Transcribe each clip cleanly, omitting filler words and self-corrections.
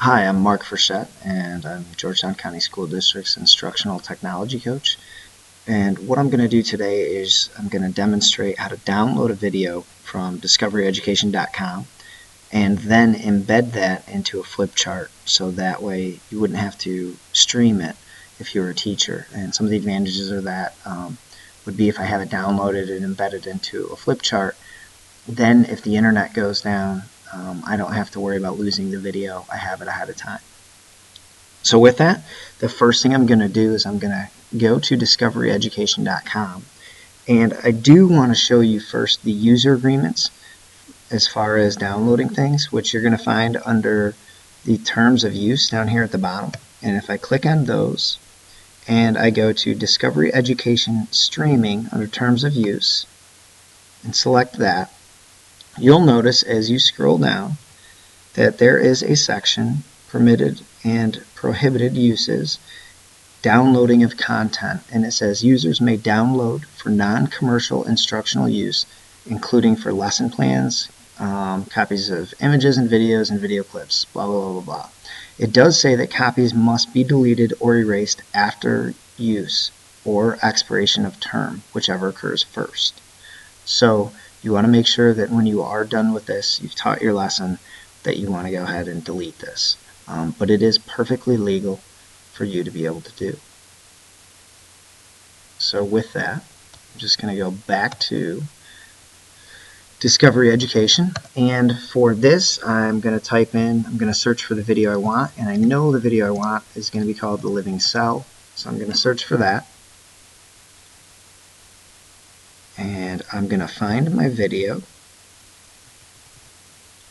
Hi, I'm Mark Frechette, and I'm Georgetown County School District's Instructional Technology Coach. And what I'm going to do today is I'm going to demonstrate how to download a video from discoveryeducation.com and then embed that into a Flipchart, so that way you wouldn't have to stream it if you were a teacher. And some of the advantages of that would be if I have it downloaded and embedded into a Flipchart, then if the internet goes down, I don't have to worry about losing the video. I have it ahead of time. So with that, the first thing I'm going to do is I'm going to go to discoveryeducation.com, and I do want to show you first the user agreements as far as downloading things, which you're going to find under the terms of use down here at the bottom. And if I click on those and I go to Discovery Education Streaming under terms of use and select that, you'll notice as you scroll down that there is a section, Permitted and Prohibited Uses, Downloading of Content, and it says users may download for non-commercial instructional use, including for lesson plans, copies of images and video clips, blah, blah, blah, blah, blah. It does say that copies must be deleted or erased after use or expiration of term, whichever occurs first. So you want to make sure that when you are done with this, you've taught your lesson, that you want to go ahead and delete this. But it is perfectly legal for you to be able to do. So with that, I'm just going to go back to Discovery Education, and for this I'm going to search for the video I want, and I know the video I want is going to be called The Living Cell, so I'm going to search for that. And I'm going to find my video,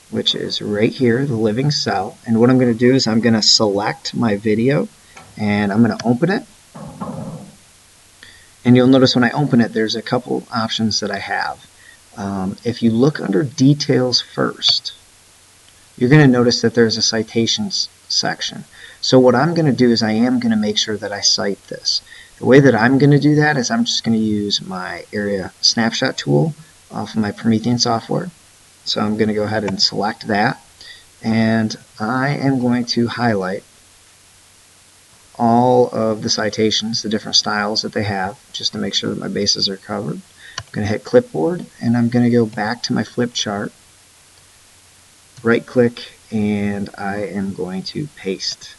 which is right here, The Living Cell. And what I'm going to do is I'm going to select my video and I'm going to open it. And you'll notice when I open it, there's a couple options that I have. If you look under Details first, you're going to notice that there's a Citations section. So what I'm going to do is I am going to make sure that I cite this. The way that I'm going to do that is I'm just going to use my area snapshot tool off of my Promethean software. So I'm going to go ahead and select that, and I am going to highlight all of the citations, the different styles that they have, just to make sure that my bases are covered. I'm going to hit clipboard, and I'm going to go back to my flip chart, right click, and I am going to paste.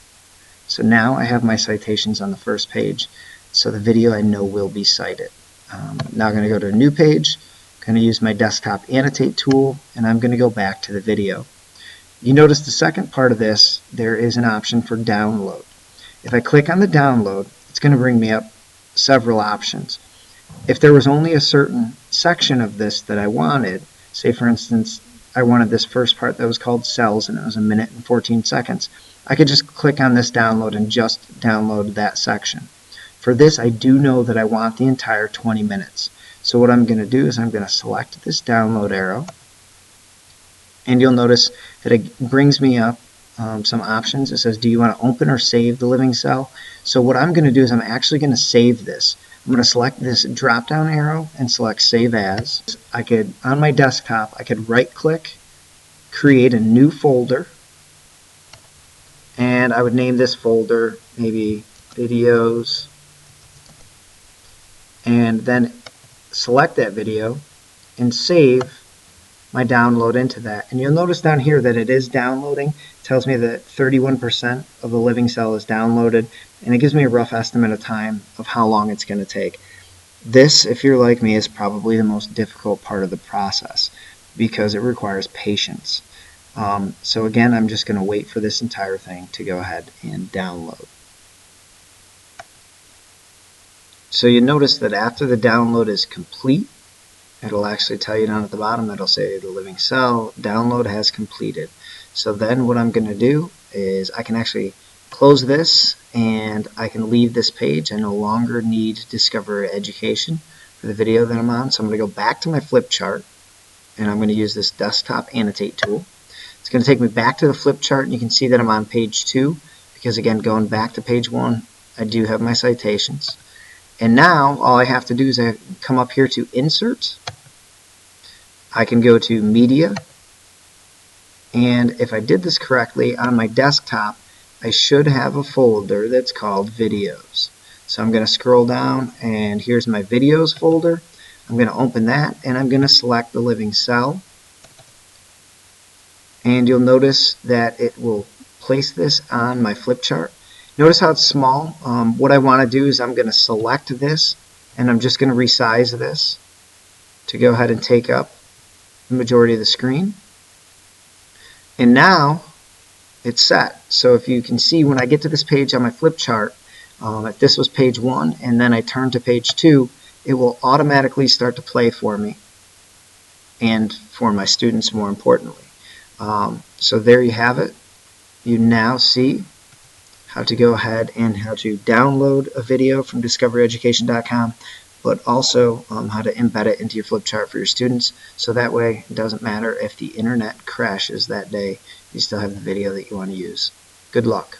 So now I have my citations on the first page, so the video I know will be cited. Now I'm going to go to a new page, I'm going to use my desktop annotate tool, and I'm going to go back to the video. You notice the second part of this, there is an option for download. If I click on the download, it's going to bring me up several options. If there was only a certain section of this that I wanted, say for instance I wanted this first part that was called cells and it was 1 minute and 14 seconds, I could just click on this download and just download that section. For this, I do know that I want the entire 20 minutes. So what I'm going to do is I'm going to select this download arrow, and you'll notice that it brings me up some options. It says, do you want to open or save the living cell? So what I'm going to do is I'm actually going to save this. I'm going to select this drop down arrow and select Save As. I could, on my desktop, I could right click, create a new folder, and I would name this folder maybe videos, and then select that video and save my download into that. And you'll notice down here that it is downloading. It tells me that 31% of the living cell is downloaded, and it gives me a rough estimate of time of how long it's going to take. This, if you're like me, is probably the most difficult part of the process because it requires patience. So again, I'm just going to wait for this entire thing to go ahead and download. So you notice that after the download is complete, it'll actually tell you down at the bottom, it'll say the living cell download has completed. So then what I'm going to do is I can actually close this and I can leave this page. I no longer need Discover Education for the video that I'm on. So I'm going to go back to my flip chart and I'm going to use this desktop annotate tool. It's going to take me back to the flip chart, and you can see that I'm on page 2 because again, going back to page 1, I do have my citations. And now all I have to do is I come up here to Insert. I can go to Media, And if I did this correctly, on my desktop, I should have a folder that's called Videos. So I'm going to scroll down, and here's my Videos folder. I'm going to open that, and I'm going to select the living cell. And you'll notice that it will place this on my flip chart. Notice how it's small. What I want to do is I'm going to select this, and I'm just going to resize this to go ahead and take up the majority of the screen. And now it's set. So if you can see, when I get to this page on my flip chart, if this was page 1 and then I turn to page 2, it will automatically start to play for me and for my students, more importantly. So there you have it. You now see how to go ahead and how to download a video from discoveryeducation.com, but also how to embed it into your flip chart for your students, so that way it doesn't matter if the internet crashes that day, you still have the video that you want to use. Good luck.